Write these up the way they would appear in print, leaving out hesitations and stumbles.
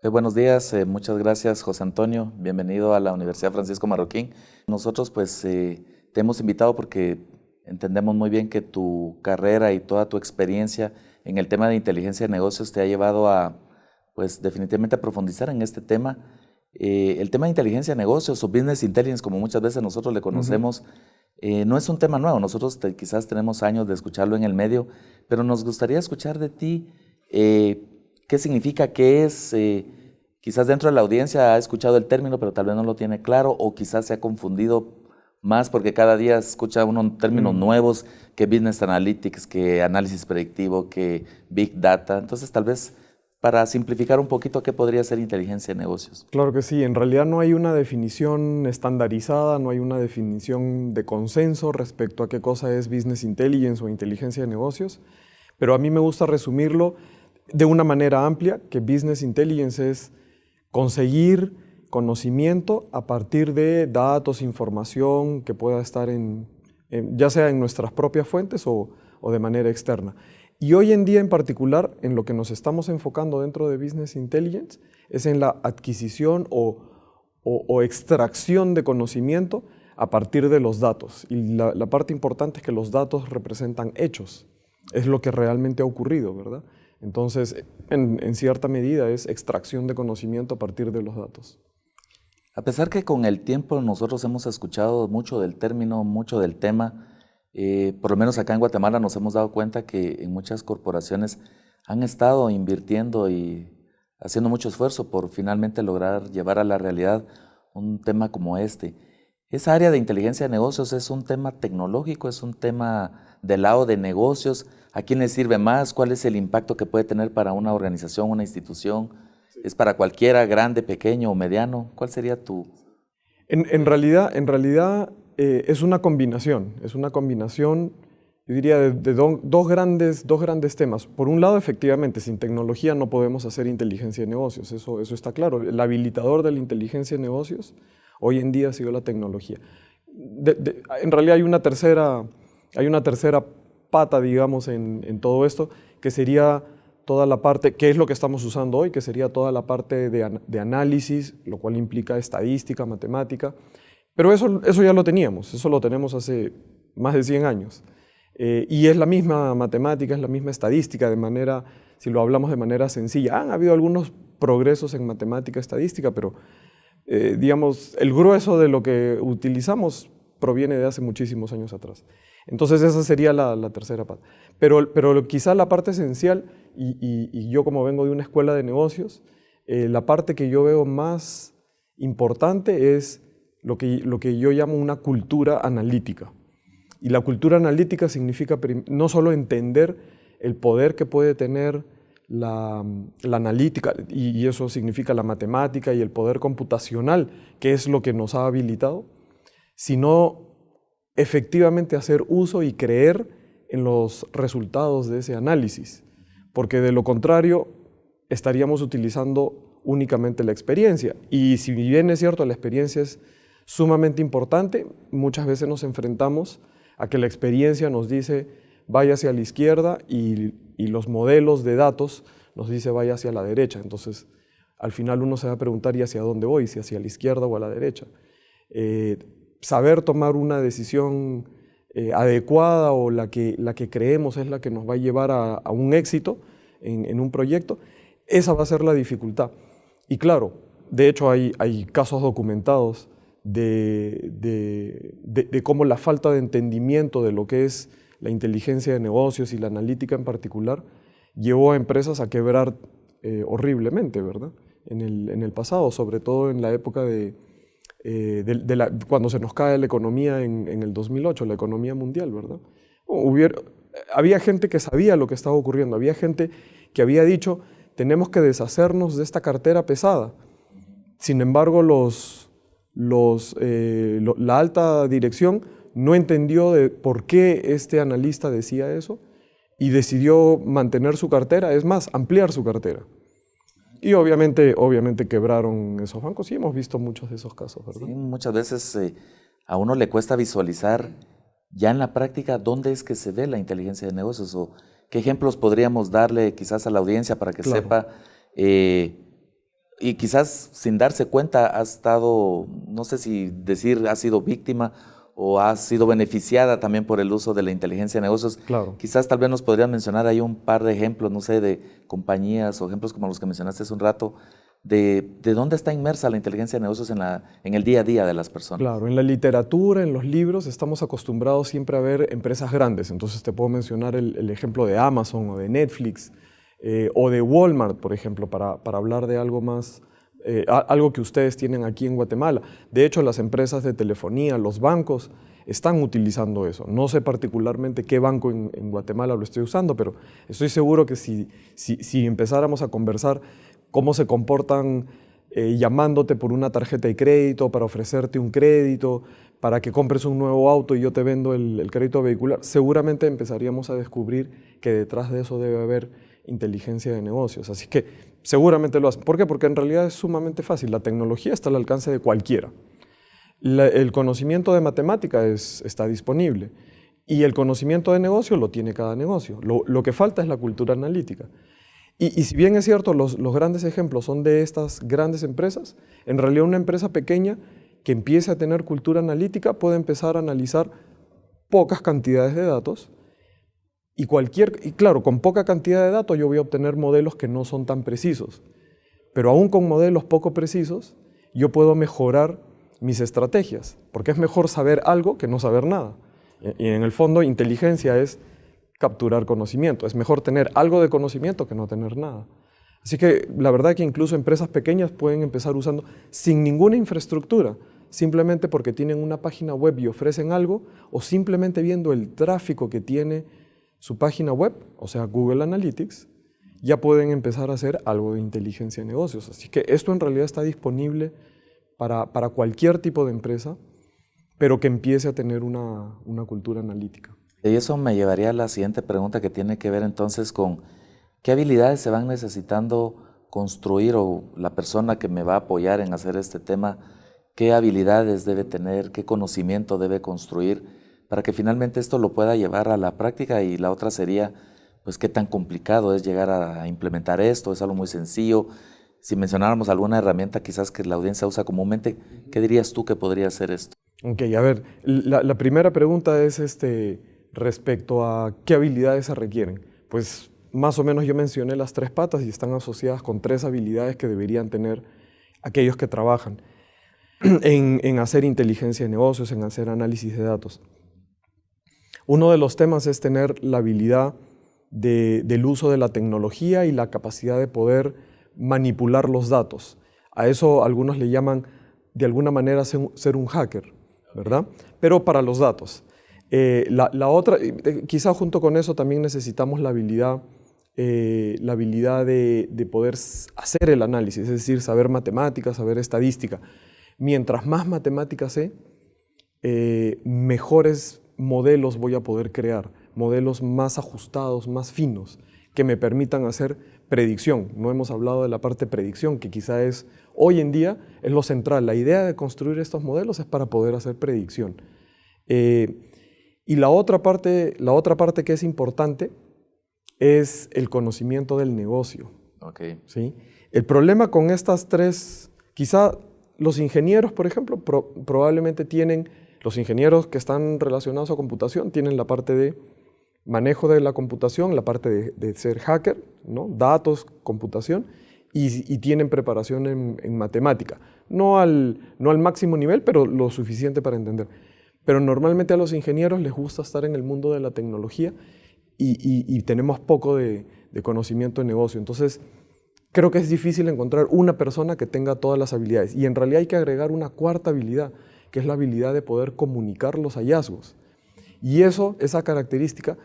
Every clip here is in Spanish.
Buenos días, muchas gracias José Antonio, bienvenido a la Universidad Francisco Marroquín. Nosotros te hemos invitado porque entendemos muy bien que tu carrera y toda tu experiencia en el tema de inteligencia de negocios te ha llevado a, pues definitivamente a profundizar en este tema. El tema de inteligencia de negocios o business intelligence, como muchas veces nosotros le Ujú. conocemos, no es un tema nuevo. Nosotros quizás tenemos años de escucharlo en el medio, pero nos gustaría escuchar de ti qué significa, qué es. Quizás dentro de la audiencia ha escuchado el término, pero tal vez no lo tiene claro o quizás se ha confundido más porque cada día escucha unos términos Mm. nuevos, que Business Analytics, que análisis predictivo, que Big Data. Entonces, tal vez para simplificar un poquito, ¿qué podría ser inteligencia de negocios? Claro que sí, en realidad no hay una definición estandarizada, no hay una definición de consenso respecto a qué cosa es business intelligence o inteligencia de negocios, pero a mí me gusta resumirlo de una manera amplia, que business intelligence es conseguir conocimiento a partir de datos, información que pueda estar ya sea en nuestras propias fuentes o de manera externa. Y hoy en día en particular, en lo que nos estamos enfocando dentro de Business Intelligence, es en la adquisición o extracción de conocimiento a partir de los datos. Y la parte importante es que los datos representan hechos, es lo que realmente ha ocurrido, ¿verdad? Entonces, en cierta medida es extracción de conocimiento a partir de los datos. A pesar que con el tiempo nosotros hemos escuchado mucho del término, mucho del tema, por lo menos acá en Guatemala nos hemos dado cuenta que en muchas corporaciones han estado invirtiendo y haciendo mucho esfuerzo por finalmente lograr llevar a la realidad un tema como este. Esa área de inteligencia de negocios es un tema tecnológico, es un tema del lado de negocios. ¿A quién le sirve más? ¿Cuál es el impacto que puede tener para una organización, una institución? ¿Es para cualquiera, grande, pequeño o mediano? ¿Cuál sería tu...? En realidad, es una combinación, yo diría, de dos grandes temas. Por un lado, efectivamente, sin tecnología no podemos hacer inteligencia de negocios, eso está claro. El habilitador de la inteligencia de negocios hoy en día ha sido la tecnología. En realidad hay una tercera pata, digamos, en todo esto, que sería toda la parte, que es lo que estamos usando hoy, que sería toda la parte de análisis, lo cual implica estadística, matemática, pero eso ya lo teníamos, eso lo tenemos hace más de 100 años. Y es la misma matemática, es la misma estadística, si lo hablamos de manera sencilla. Han habido algunos progresos en matemática, estadística, pero digamos, el grueso de lo que utilizamos proviene de hace muchísimos años atrás. Entonces esa sería la tercera parte. Pero quizá la parte esencial, y yo como vengo de una escuela de negocios, la parte que yo veo más importante es lo que yo llamo una cultura analítica. Y la cultura analítica significa no solo entender el poder que puede tener la analítica, y eso significa la matemática y el poder computacional, que es lo que nos ha habilitado, sino efectivamente hacer uso y creer en los resultados de ese análisis, porque de lo contrario estaríamos utilizando únicamente la experiencia. Y si bien es cierto, la experiencia es sumamente importante, muchas veces nos enfrentamos a que la experiencia nos dice vaya hacia la izquierda y los modelos de datos nos dice vaya hacia la derecha. Entonces, al final uno se va a preguntar ¿y hacia dónde voy? ¿Si hacia la izquierda o a la derecha? Saber tomar una decisión adecuada o la que creemos es la que nos va a llevar a un éxito en un proyecto, esa va a ser la dificultad. Y claro, de hecho hay casos documentados de cómo la falta de entendimiento de lo que es la inteligencia de negocios y la analítica en particular llevó a empresas a quebrar horriblemente, ¿verdad? En el pasado, sobre todo en la época cuando se nos cae la economía en el 2008, la economía mundial, ¿verdad? Había gente que sabía lo que estaba ocurriendo, había gente que había dicho, tenemos que deshacernos de esta cartera pesada. Sin embargo, la alta dirección no entendió de por qué este analista decía eso y decidió mantener su cartera, es más, ampliar su cartera. Y obviamente quebraron esos bancos y hemos visto muchos de esos casos, Sí, ¿verdad? muchas veces a uno le cuesta visualizar ya en la práctica dónde es que se ve la inteligencia de negocios o qué ejemplos podríamos darle quizás a la audiencia para que Claro. sepa. eh, y quizás sin darse cuenta ha estado, no sé si decir ha sido víctima o ha sido beneficiada también por el uso de la inteligencia de negocios. Claro. Quizás tal vez nos podrían mencionar ahí un par de ejemplos, no sé, de compañías o ejemplos como los que mencionaste hace un rato, de dónde está inmersa la inteligencia de negocios en el día a día de las personas. Claro, en la literatura, en los libros, estamos acostumbrados siempre a ver empresas grandes. Entonces te puedo mencionar el ejemplo de Amazon o de Netflix o de Walmart, por ejemplo, para hablar de algo más, algo que ustedes tienen aquí en Guatemala. De hecho, las empresas de telefonía, los bancos, están utilizando eso. No sé particularmente qué banco en Guatemala lo estoy usando, pero estoy seguro que si empezáramos a conversar cómo se comportan llamándote por una tarjeta de crédito para ofrecerte un crédito, para que compres un nuevo auto y yo te vendo el crédito vehicular, seguramente empezaríamos a descubrir que detrás de eso debe haber inteligencia de negocios. Así que seguramente lo hacen. ¿Por qué? Porque en realidad es sumamente fácil. La tecnología está al alcance de cualquiera. El conocimiento de matemática está disponible y el conocimiento de negocio lo tiene cada negocio. Lo que falta es la cultura analítica. Y si bien es cierto, los grandes ejemplos son de estas grandes empresas, en realidad una empresa pequeña que empiece a tener cultura analítica puede empezar a analizar pocas cantidades de datos y claro, con poca cantidad de datos yo voy a obtener modelos que no son tan precisos, pero aún con modelos poco precisos yo puedo mejorar mis estrategias, porque es mejor saber algo que no saber nada. Y en el fondo, inteligencia es capturar conocimiento. Es mejor tener algo de conocimiento que no tener nada. Así que la verdad que incluso empresas pequeñas pueden empezar usando sin ninguna infraestructura, simplemente porque tienen una página web y ofrecen algo, o simplemente viendo el tráfico que tiene su página web, o sea, Google Analytics, ya pueden empezar a hacer algo de inteligencia de negocios. Así que esto en realidad está disponible para cualquier tipo de empresa, pero que empiece a tener una cultura analítica. Y eso me llevaría a la siguiente pregunta que tiene que ver entonces con qué habilidades se van necesitando construir o la persona que me va a apoyar en hacer este tema, qué habilidades debe tener, qué conocimiento debe construir para que finalmente esto lo pueda llevar a la práctica. Y la otra sería, pues, qué tan complicado es llegar a implementar esto, es algo muy sencillo. Si mencionáramos alguna herramienta quizás que la audiencia usa comúnmente, ¿qué dirías tú que podría ser esto? Ok, a ver, la primera pregunta es respecto a qué habilidades se requieren. Pues más o menos yo mencioné las 3 patas y están asociadas con 3 habilidades que deberían tener aquellos que trabajan en hacer inteligencia de negocios, en hacer análisis de datos. Uno de los temas es tener la habilidad del uso de la tecnología y la capacidad de poder manipular los datos. A eso algunos le llaman de alguna manera ser un hacker, ¿verdad? Pero para los datos. La otra, quizá junto con eso también necesitamos la habilidad de poder hacer el análisis, es decir, saber matemáticas, saber estadística. Mientras más matemáticas sé, mejores modelos voy a poder crear, modelos más ajustados, más finos, que me permitan hacer predicción. No hemos hablado de la parte predicción, que quizá hoy en día es lo central. La idea de construir estos modelos es para poder hacer predicción. Y la otra parte que es importante es el conocimiento del negocio. Okay. ¿Sí? El problema con estas 3, quizá los ingenieros, por ejemplo, probablemente los ingenieros que están relacionados a computación tienen la parte de manejo de la computación, la parte de ser hacker, ¿no? Datos, computación, y tienen preparación en matemática. No al máximo nivel, pero lo suficiente para entender. Pero normalmente a los ingenieros les gusta estar en el mundo de la tecnología y tenemos poco de conocimiento de negocio. Entonces, creo que es difícil encontrar una persona que tenga todas las habilidades. Y en realidad hay que agregar una 4ª habilidad, que es la habilidad de poder comunicar los hallazgos. Y esa característica,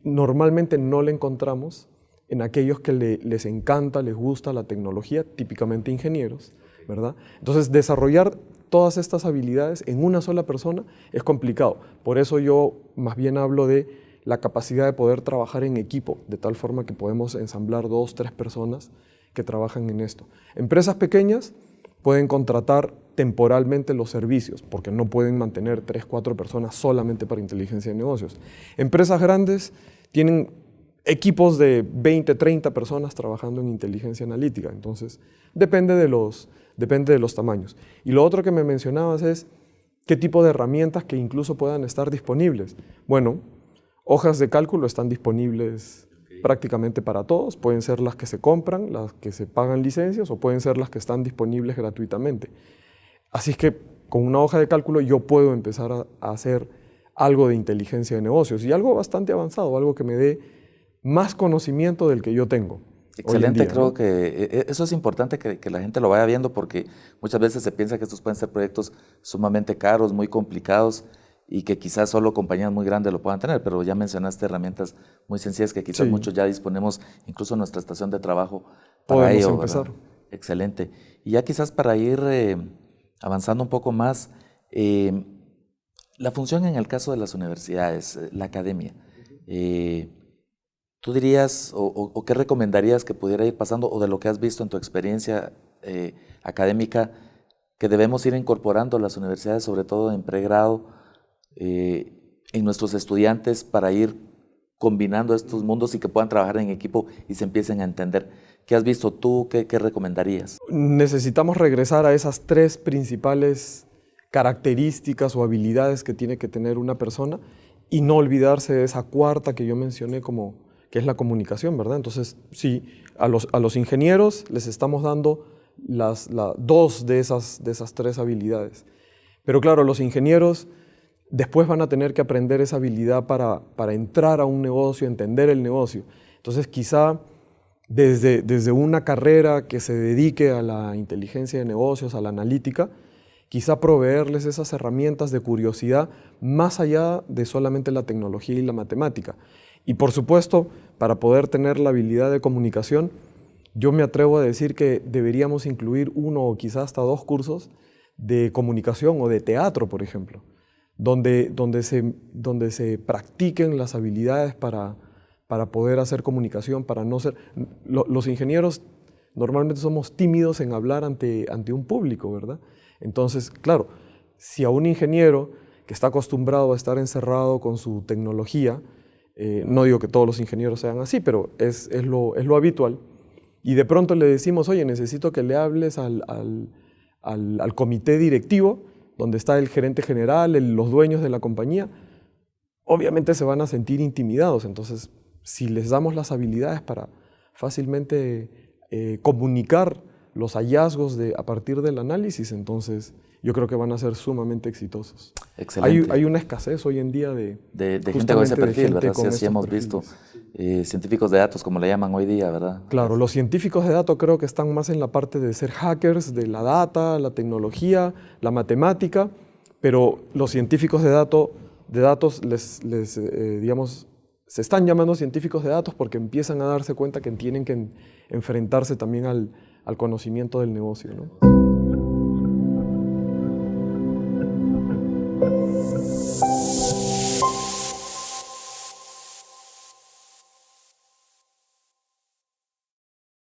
normalmente no la encontramos en aquellos que les encanta, les gusta la tecnología, típicamente ingenieros, ¿verdad? Entonces, desarrollar todas estas habilidades en una sola persona es complicado. Por eso yo más bien hablo de la capacidad de poder trabajar en equipo, de tal forma que podemos ensamblar 2, 3 personas que trabajan en esto. Empresas pequeñas pueden contratar temporalmente los servicios, porque no pueden mantener 3, 4 personas solamente para inteligencia de negocios. Empresas grandes tienen equipos de 20, 30 personas trabajando en inteligencia analítica. Entonces, depende de los tamaños. Y lo otro que me mencionabas es qué tipo de herramientas que incluso puedan estar disponibles. Bueno, hojas de cálculo están disponibles prácticamente para todos. Pueden ser las que se compran, las que se pagan licencias, o pueden ser las que están disponibles gratuitamente. Así es que con una hoja de cálculo yo puedo empezar a hacer algo de inteligencia de negocios, y algo bastante avanzado, algo que me dé más conocimiento del que yo tengo. Excelente, día, creo ¿no? que eso es importante que la gente lo vaya viendo, porque muchas veces se piensa que estos pueden ser proyectos sumamente caros, muy complicados, y que quizás solo compañías muy grandes lo puedan tener, pero ya mencionaste herramientas muy sencillas que quizás Sí. muchos ya disponemos, incluso en nuestra estación de trabajo, para Podemos ello, empezar. ¿verdad? Excelente. Y ya quizás para ir avanzando un poco más, la función en el caso de las universidades, la academia, ¿tú dirías o qué recomendarías que pudiera ir pasando, o de lo que has visto en tu experiencia académica, que debemos ir incorporando las universidades, sobre todo en pregrado, en nuestros estudiantes, para ir combinando estos mundos y que puedan trabajar en equipo y se empiecen a entender? ¿Qué has visto tú? ¿Qué recomendarías? Necesitamos regresar a esas 3 principales características o habilidades que tiene que tener una persona, y no olvidarse de esa cuarta que yo mencioné, que es la comunicación, ¿verdad? Entonces, sí, a los ingenieros les estamos dando 2 de esas 3 habilidades. Pero claro, los ingenieros después van a tener que aprender esa habilidad para entrar a un negocio, entender el negocio. Entonces, quizá desde una carrera que se dedique a la inteligencia de negocios, a la analítica, quizá proveerles esas herramientas de curiosidad más allá de solamente la tecnología y la matemática. Y por supuesto, para poder tener la habilidad de comunicación, yo me atrevo a decir que deberíamos incluir 1 o quizá hasta 2 cursos de comunicación o de teatro, por ejemplo, donde se practiquen las habilidades para poder hacer comunicación, para no ser... Los ingenieros normalmente somos tímidos en hablar ante un público, ¿verdad? Entonces, claro, si a un ingeniero que está acostumbrado a estar encerrado con su tecnología, no digo que todos los ingenieros sean así, pero es lo habitual, y de pronto le decimos, oye, necesito que le hables al comité directivo, donde está el gerente general, los dueños de la compañía, obviamente se van a sentir intimidados. Entonces, si les damos las habilidades para fácilmente comunicar los hallazgos a partir del análisis, entonces yo creo que van a ser sumamente exitosos. Excelente. Hay una escasez hoy en día de gente con ese perfil, ¿verdad? Sí, así estos hemos perfiles. visto. Científicos de datos, como le llaman hoy día, ¿verdad? Claro, los científicos de datos creo que están más en la parte de ser hackers, de la data, la tecnología, la matemática, pero los científicos de datos digamos, se están llamando científicos de datos porque empiezan a darse cuenta que tienen que enfrentarse también al conocimiento del negocio, ¿no?